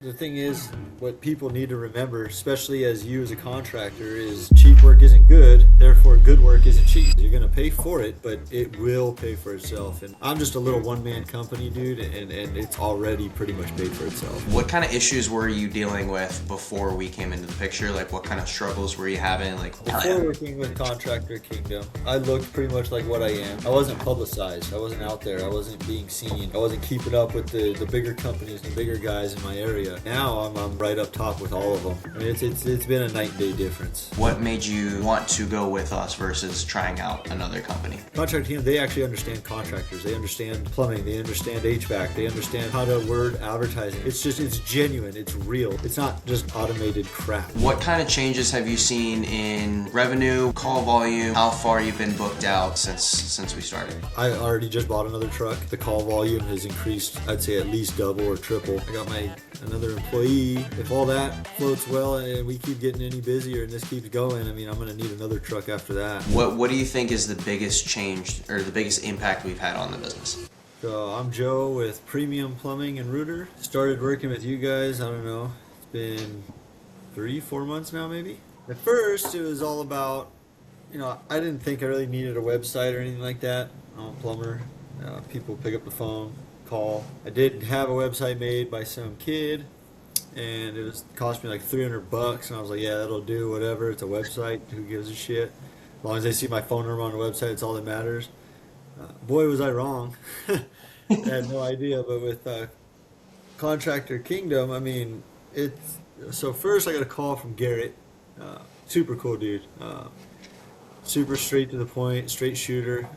The thing is, what people need to remember, especially as you as a contractor, is cheap work isn't good, therefore good work isn't cheap. You're going to pay for it, but it will pay for itself. And I'm just a little one-man company, dude, and it's already pretty much paid for itself. What kind of issues were you dealing with before we came into the picture? Like, what kind of struggles were you having? Like, before working with Contractor Kingdom, I looked pretty much like what I am. I wasn't publicized. I wasn't out there. I wasn't being seen. I wasn't keeping up with the bigger companies, the bigger guys in my area. Now I'm right up top with all of them. I mean, it's been a night and day difference. What made you want to go with us versus trying out another company? Contractor Kingdom, they actually understand contractors. They understand plumbing. They understand HVAC. They understand how to word advertising. It's genuine. It's real. It's not just automated crap. What kind of changes have you seen in revenue, call volume, how far you've been booked out since we started? I already just bought another truck. The call volume has increased, I'd say at least double or triple. I got another employee. If all that floats well and we keep getting any busier and this keeps going, I mean, I'm going to need another truck after that. What do you think is the biggest change or the biggest impact we've had on the business? So I'm Joe with Premium Plumbing and Rooter. Started working with you guys, I don't know, it's been 3-4 months now maybe. At first it was all about, I didn't think I really needed a website or anything like that. I'm a plumber. People pick up the phone, call. I did have a website made by some kid, and cost me like $300, and I was like, yeah, that'll do, whatever. It's a website. Who gives a shit? As long as they see my phone number on the website, it's all that matters. Boy, was I wrong. I had no idea. But with Contractor Kingdom, I mean, so first I got a call from Garrett. Super cool dude. Super straight to the point, straight shooter.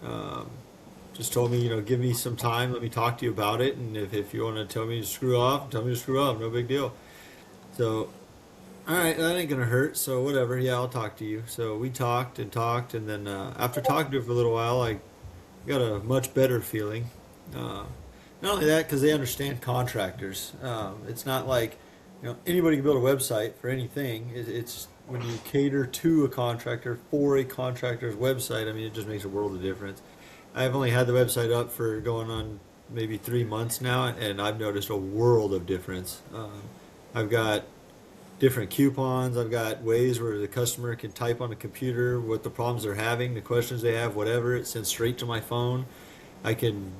Just told me, give me some time, let me talk to you about it, and if you want to tell me to screw off, tell me to screw off, no big deal. So, all right, that ain't gonna hurt, so whatever, yeah, I'll talk to you. So we talked, and then after talking to him for a little while, I got a much better feeling. Not only that, because they understand contractors. It's not like, anybody can build a website for anything. It's when you cater to a contractor for a contractor's website, I mean, it just makes a world of difference. I've only had the website up for going on maybe 3 months now, and I've noticed a world of difference. I've got different coupons. I've got ways where the customer can type on a computer what the problems they're having, the questions they have, whatever. It sends straight to my phone. I can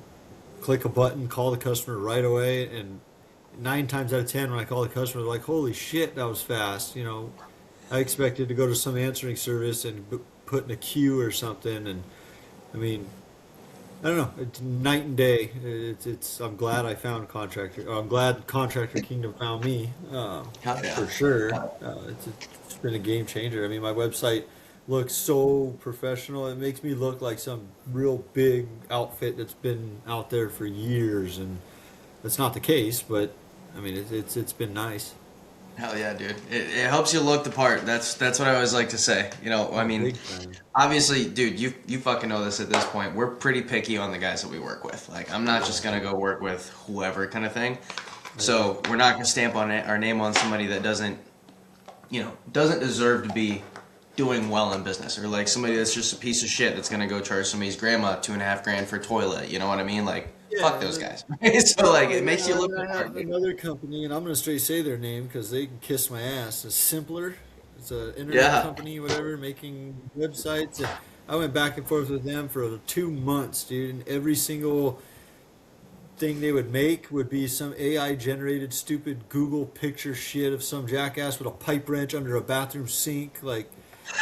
click a button, call the customer right away, and 9 times out of 10 when I call the customer, they're like, holy shit, that was fast. I expected to go to some answering service and put in a queue or something, and I mean, I don't know. It's night and day. I'm glad I found Contractor. I'm glad Contractor Kingdom found me. For sure. It's been a game changer. I mean, my website looks so professional. It makes me look like some real big outfit that's been out there for years, and that's not the case. But I mean, it's been nice. Hell yeah, dude. It helps you look the part. That's what I always like to say. I mean, obviously, dude, you fucking know this at this point. We're pretty picky on the guys that we work with. Like, I'm not just going to go work with whoever kind of thing. So we're not going to stamp our name on somebody that doesn't deserve to be doing well in business, or like somebody that's just a piece of shit that's going to go charge somebody's grandma $2.5 for a toilet. You know what I mean? Like, yeah, fuck those guys. So like, it makes you look. I have another company, and I'm gonna straight say their name because they can kiss my ass. It's Simpler. It's an internet company, whatever, making websites. And I went back and forth with them for 2 months, dude. And every single thing they would make would be some AI generated stupid Google picture shit of some jackass with a pipe wrench under a bathroom sink, like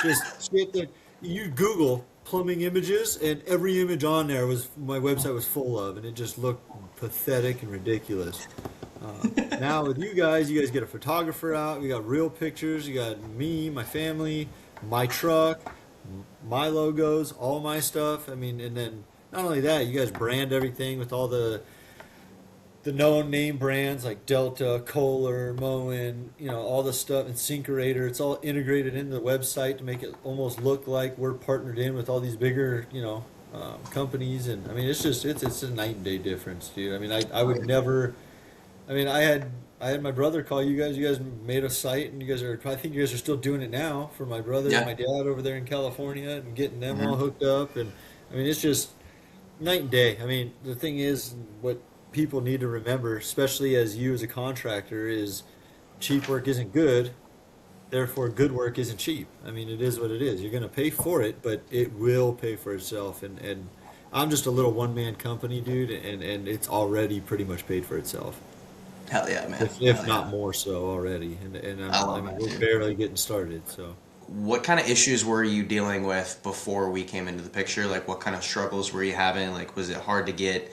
just shit that you Google plumbing images, and every image on there was my website was full of, and it just looked pathetic and ridiculous. Now with you guys get a photographer out. We got real pictures. You got me, my family, my truck, my logos, all my stuff. I mean, and then not only that, you guys brand everything with all the known name brands like Delta, Kohler, Moen, all the stuff, and Syncerator. It's all integrated into the website to make it almost look like we're partnered in with all these bigger, companies. And I mean, it's a night and day difference, dude. I mean, I would never. I mean, I had my brother call you guys. You guys made a site, and I think you guys are still doing it now for my brother and my dad over there in California, and getting them all hooked up. And I mean, it's just night and day. I mean, the thing is, what people need to remember, especially as you as a contractor, is cheap work isn't good, therefore good work isn't cheap. I mean, it is what it is. You're going to pay for it, but it will pay for itself. And I'm just a little one man company, dude, and it's already pretty much paid for itself. Hell yeah, man. If not more so already. I mean, we're barely getting started. So, what kind of issues were you dealing with before we came into the picture? Like, what kind of struggles were you having? Like, was it hard to get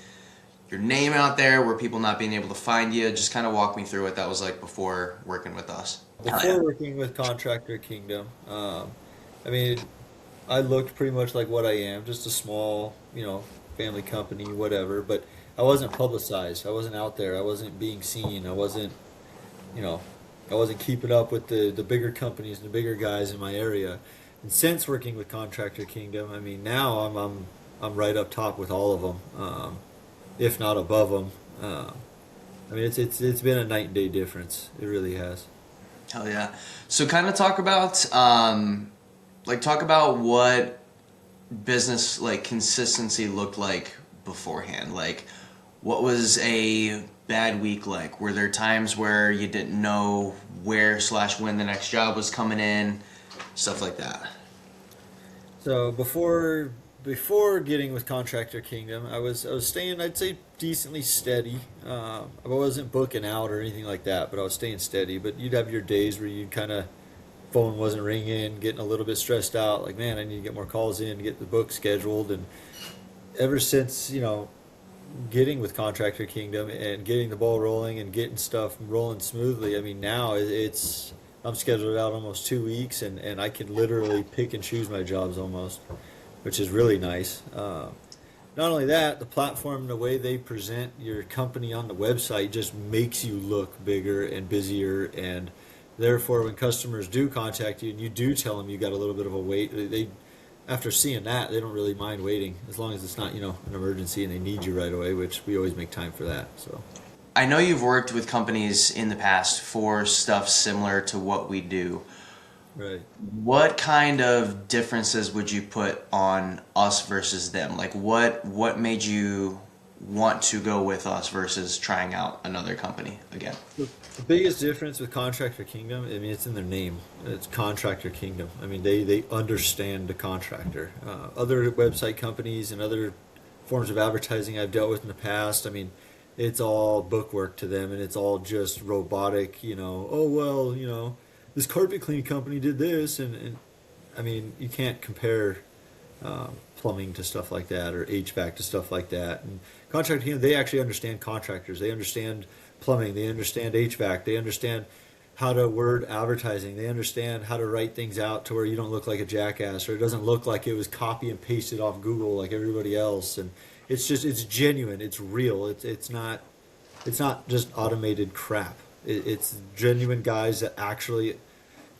your name out there? Were people not being able to find you? Just kind of walk me through what that was like before working with us. before working with Contractor Kingdom, I mean, I looked pretty much like what I am, just a small, family company, whatever. But I wasn't publicized. I wasn't out there. I wasn't being seen. You know, I wasn't keeping up with the bigger companies and the bigger guys in my area. And since working with Contractor Kingdom, I mean, now I'm right up top with all of them, if not above them. I mean, it's been a night and day difference. It really has. Hell yeah. So kind of talk about what business like consistency looked like beforehand. Like, what was a bad week like? Were there times where you didn't know where/when the next job was coming in, stuff like that? So before getting with Contractor Kingdom, I was staying, I'd say, decently steady. I wasn't booking out or anything like that, but I was staying steady. But you'd have your days where you'd kind of phone wasn't ringing, getting a little bit stressed out. Like, man, I need to get more calls in, get the book scheduled. And ever since getting with Contractor Kingdom and getting the ball rolling and getting stuff rolling smoothly, I mean, now I'm scheduled out almost 2 weeks, and I can literally pick and choose my jobs almost, which is really nice. Not only that, the platform, the way they present your company on the website just makes you look bigger and busier, and therefore when customers do contact you and you do tell them you got a little bit of a wait, they after seeing that, they don't really mind waiting as long as it's not, an emergency and they need you right away, which we always make time for that. So I know you've worked with companies in the past for stuff similar to what we do. Right. What kind of differences would you put on us versus them? Like, what made you want to go with us versus trying out another company again? The biggest difference with Contractor Kingdom, I mean, it's in their name. It's Contractor Kingdom. I mean, they understand the contractor. Other website companies and other forms of advertising I've dealt with in the past, I mean, it's all bookwork to them, and it's all just robotic, this carpet cleaning company did this, and I mean, you can't compare plumbing to stuff like that or HVAC to stuff like that. And Contractor Kingdom, they actually understand contractors. They understand plumbing. They understand HVAC. They understand how to word advertising. They understand how to write things out to where you don't look like a jackass, or it doesn't look like it was copy and pasted off Google like everybody else. And it's genuine. It's real. It's not just automated crap. It's genuine guys that actually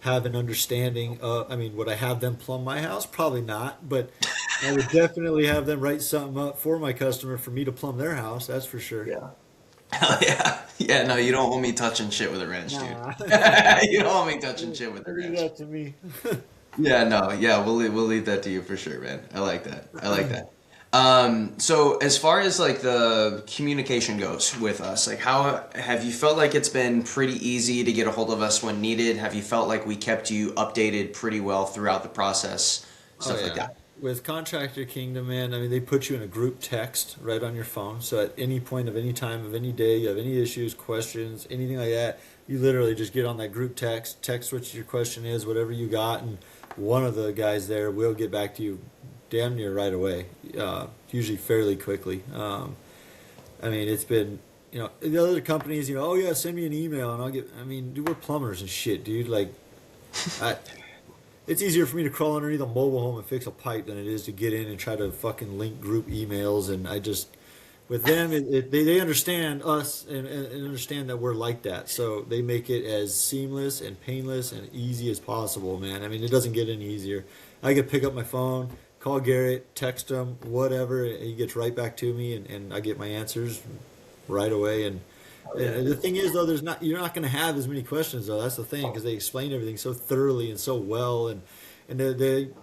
have an understanding of, I mean, would I have them plumb my house? Probably not, but I would definitely have them write something up for my customer for me to plumb their house. That's for sure. Yeah. Hell yeah. Yeah, no, you don't want me touching shit with a wrench, dude. You don't want me touching shit with a wrench. Leave that to me. Yeah, no, yeah, we'll leave that to you for sure, man. I like that. So as far as like the communication goes with us, like how have you felt like it's been pretty easy to get a hold of us when needed? Have you felt like we kept you updated pretty well throughout the process? Stuff like that. With Contractor Kingdom, man, I mean, they put you in a group text right on your phone. So at any point of any time of any day, you have any issues, questions, anything like that, you literally just get on that group text what your question is, whatever you got, and one of the guys there will get back to you damn near right away, usually fairly quickly. I mean, it's been, the other companies, oh yeah, send me an email and dude, we're plumbers and shit, dude. Like, it's easier for me to crawl underneath a mobile home and fix a pipe than it is to get in and try to fucking link group emails. And with them, they understand us and understand that we're like that. So they make it as seamless and painless and easy as possible, man. I mean, it doesn't get any easier. I could pick up my phone, call Garrett, text him, whatever, and he gets right back to me, and I get my answers right away. And the thing is, though, you're not going to have as many questions, though. That's the thing, because they explain everything so thoroughly and so well, and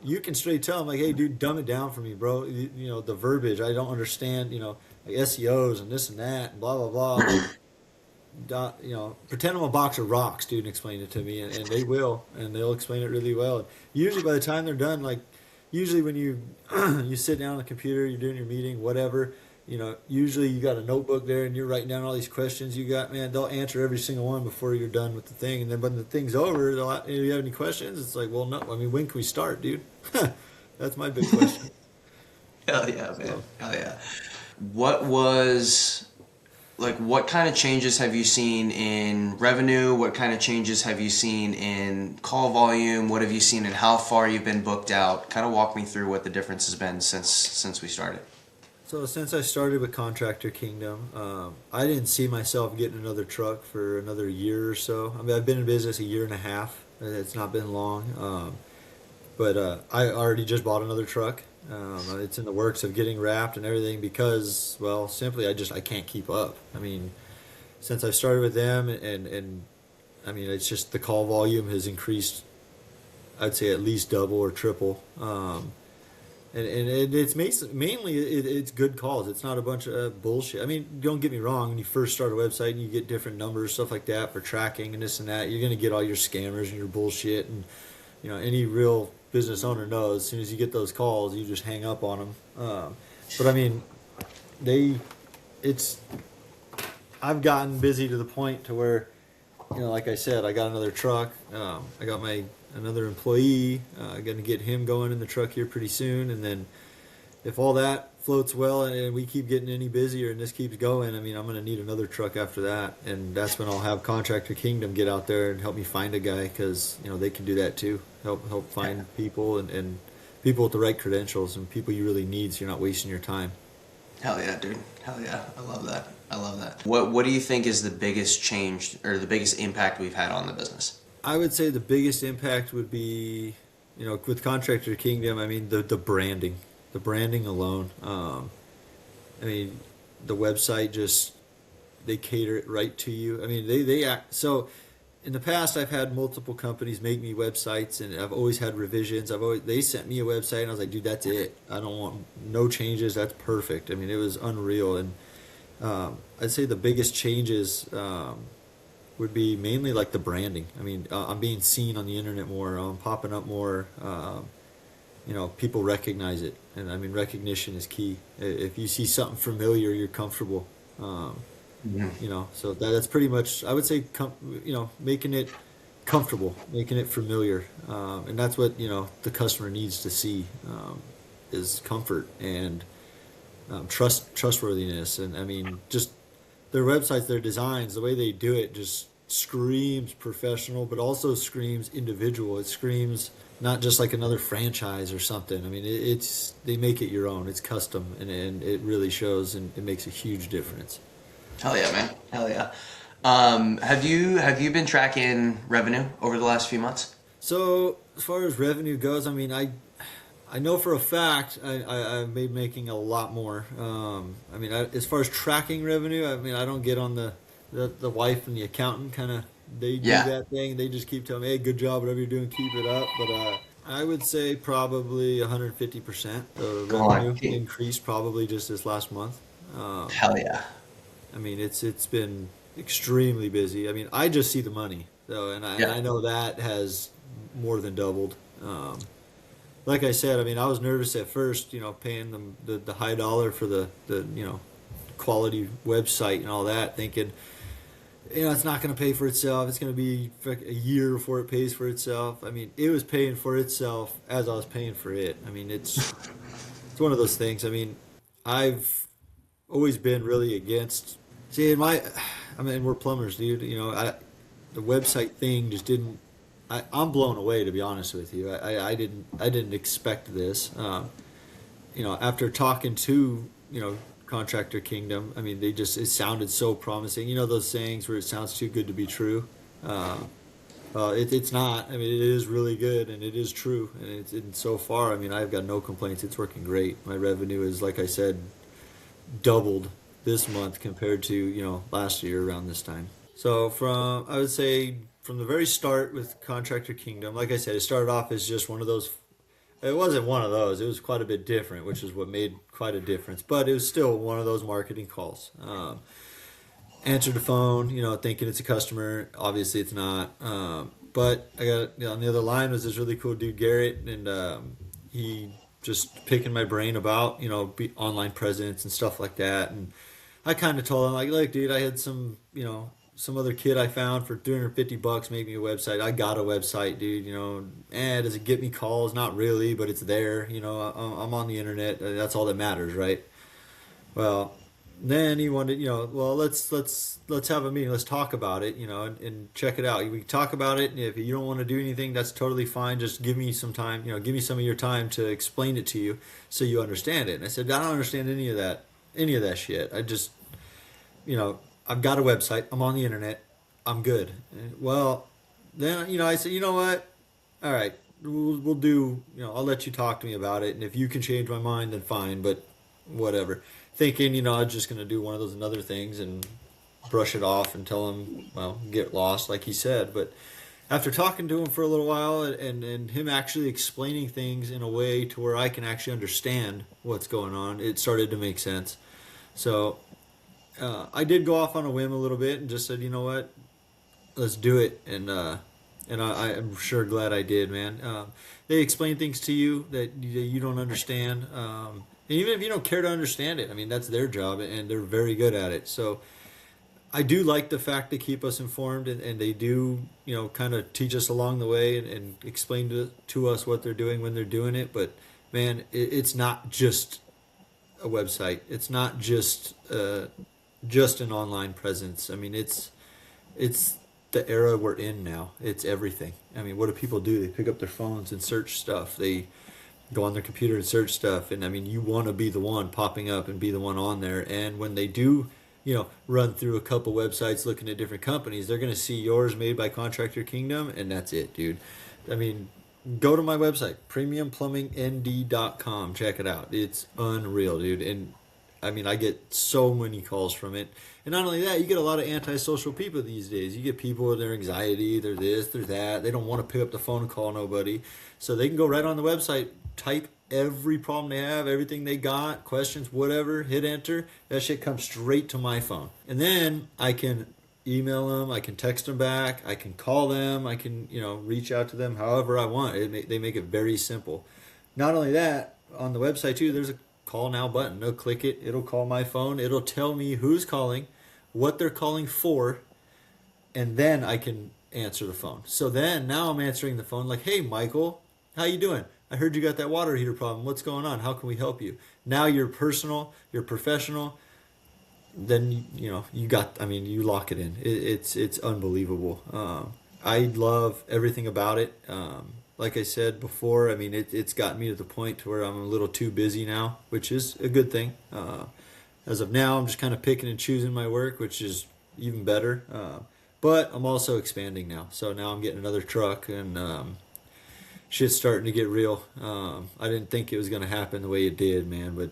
you can straight tell them, like, hey, dude, dumb it down for me, bro. The verbiage, I don't understand, like SEOs and this and that and blah blah blah. pretend I'm a box of rocks, dude, and explain it to me, and they will, and they'll explain it really well. And usually by the time they're done, like usually when you you sit down on the computer, you're doing your meeting, whatever. Usually you got a notebook there and you're writing down all these questions you got, man. They'll answer every single one before you're done with the thing. And then when the thing's over, do you have any questions? It's like, well, no. I mean, when can we start, dude? That's my big question. Hell yeah, man. So. Hell yeah. What kind of changes have you seen in revenue? What kind of changes have you seen in call volume? What have you seen in how far you've been booked out? Kind of walk me through what the difference has been since we started. So since I started with Contractor Kingdom, I didn't see myself getting another truck for another year or so. I mean, I've been in business a year and a half. It's not been long. But I already just bought another truck. It's in the works of getting wrapped and everything because, well, simply I can't keep up. I mean, since I started with them and I mean, it's just the call volume has increased, I'd say at least double or triple. And it's mainly it's good calls. It's not a bunch of bullshit. I mean, don't get me wrong. When you first start a website and you get different numbers, stuff like that for tracking and this and that, you're going to get all your scammers and your bullshit. And any real business owner knows as soon as you get those calls, you just hang up on them. But I mean, I've gotten busy to the point to where, like I said, I got another truck. I got another employee. I'm going to get him going in the truck here pretty soon. And then if all that floats well and we keep getting any busier and this keeps going, I mean, I'm going to need another truck after that. And that's when I'll have Contractor Kingdom get out there and help me find a guy because, they can do that too. Help find people and people with the right credentials and people you really need so you're not wasting your time. Hell yeah, dude. Hell yeah. I love that. What do you think is the biggest change or the biggest impact we've had on the business? I would say the biggest impact would be, with Contractor Kingdom, I mean, the branding alone. I mean, the website they cater it right to you. I mean, they act, so in the past I've had multiple companies make me websites and I've always had revisions. They sent me a website and I was like, dude, that's it. I don't want no changes. That's perfect. I mean, it was unreal. And I'd say the biggest changes, would be mainly like the branding. I mean, I'm being seen on the internet more. I'm popping up more. People recognize it, and I mean, recognition is key. If you see something familiar, you're comfortable. So that's pretty much. I would say, making it comfortable, making it familiar, and that's what the customer needs to see is comfort and trustworthiness, and I mean just. Their websites, their designs, the way they do it just screams professional, but also screams individual. It screams not just like another franchise or something. I mean, they make it your own. It's custom, and it really shows, and it makes a huge difference. Hell yeah, man. Hell yeah. Have you been tracking revenue over the last few months? So as far as revenue goes, I mean, I know for a fact I've been making a lot more. I mean, as far as tracking revenue, I mean, I don't get on the wife and the accountant kind of, they do that thing. They just keep telling me, hey, good job, whatever you're doing, keep it up. But I would say probably 150% the revenue increased probably just this last month. Hell yeah. I mean, it's been extremely busy. I mean, I just see the money, though, and I know that has more than doubled. Like I said, I mean, I was nervous at first, paying them the high dollar for the quality website and all that, thinking, it's not going to pay for itself. It's going to be a year before it pays for itself. I mean, it was paying for itself as I was paying for it. I mean, it's one of those things. I mean, I've always been really against. See, we're plumbers, dude. The website thing just didn't. I'm blown away, to be honest with you. I didn't expect this. After talking to Contractor Kingdom, I mean, it sounded so promising. Those sayings where it sounds too good to be true. It's not. I mean, it is really good and it is true. And so far, I mean, I've got no complaints. It's working great. My revenue is, like I said, doubled this month compared to last year around this time. So I would say from the very start with Contractor Kingdom, like I said, it started off as just one of those. It wasn't one of those. It was quite a bit different, which is what made quite a difference. But it was still one of those marketing calls. answered the phone, thinking it's a customer. Obviously, it's not. But I got on the other line was this really cool dude, Garrett, and he just picking my brain about online presence and stuff like that. And I kind of told him like, look, dude, I had some other kid I found for $350 make me a website. I got a website, dude. Does it get me calls? Not really, but it's there. I'm on the internet. That's all that matters, right? Well, then he wanted, well, let's have a meeting. Let's talk about it, and check it out. We can talk about it. And if you don't want to do anything, that's totally fine. Just give me some time, give me some of your time to explain it to you so you understand it. And I said, I don't understand any of that shit. I just, I've got a website. I'm on the internet. I'm good. Well, then, I said, you know what? All right, we'll do, I'll let you talk to me about it. And if you can change my mind, then fine, but whatever. Thinking, I was just going to do one of those and other things and brush it off and tell him, well, get lost, like he said. But after talking to him for a little while and him actually explaining things in a way to where I can actually understand what's going on, it started to make sense. So I did go off on a whim a little bit and just said, you know what, let's do it. And I'm sure glad I did, man. They explain things to you that you don't understand. And even if you don't care to understand it, I mean, that's their job, and they're very good at it. So I do like the fact they keep us informed, and they do, kind of teach us along the way and explain to us what they're doing when they're doing it. But, man, it's not just a website. It's not just an online presence. I mean, it's the era we're in now. It's everything. I mean, what do people do? They pick up their phones and search stuff. They go on their computer and search stuff. And I mean, you want to be the one popping up and be the one on there. And when they do, run through a couple websites looking at different companies, they're going to see yours made by Contractor Kingdom. And that's it, dude. I mean, go to my website, premiumplumingnd.com. Check it out. It's unreal, dude. And I mean, I get so many calls from it. And not only that, you get a lot of antisocial people these days. You get people with their anxiety, they're this, they're that. They don't want to pick up the phone and call nobody. So they can go right on the website, type every problem they have, everything they got, questions, whatever, hit enter. That shit comes straight to my phone. And then I can email them, I can text them back, I can call them, I can, reach out to them however I want. They make it very simple. Not only that, on the website too, there's a call now button. They'll click it, it'll call my phone, it'll tell me who's calling, what they're calling for, and then I can answer the phone. So then now I'm answering the phone like, hey Michael, how you doing? I heard you got that water heater problem. What's going on? How can we help you? Now you're personal, you're professional. Then you lock it in. It's unbelievable. I love everything about it. Like I said before, I mean it's gotten me to the point to where I'm a little too busy now, which is a good thing. As of now, I'm just kind of picking and choosing my work, which is even better. But I'm also expanding now. So now I'm getting another truck and shit's starting to get real. I didn't think it was going to happen the way it did, man, but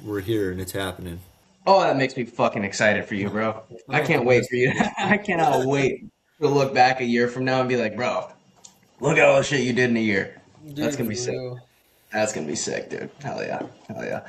we're here and it's happening. Oh, that makes me fucking excited for you, bro. I can't wait for you. I cannot wait to look back a year from now and be like, bro, look at all the shit you did in a year. That's going to be sick. That's going to be sick, dude. Hell yeah. Hell yeah.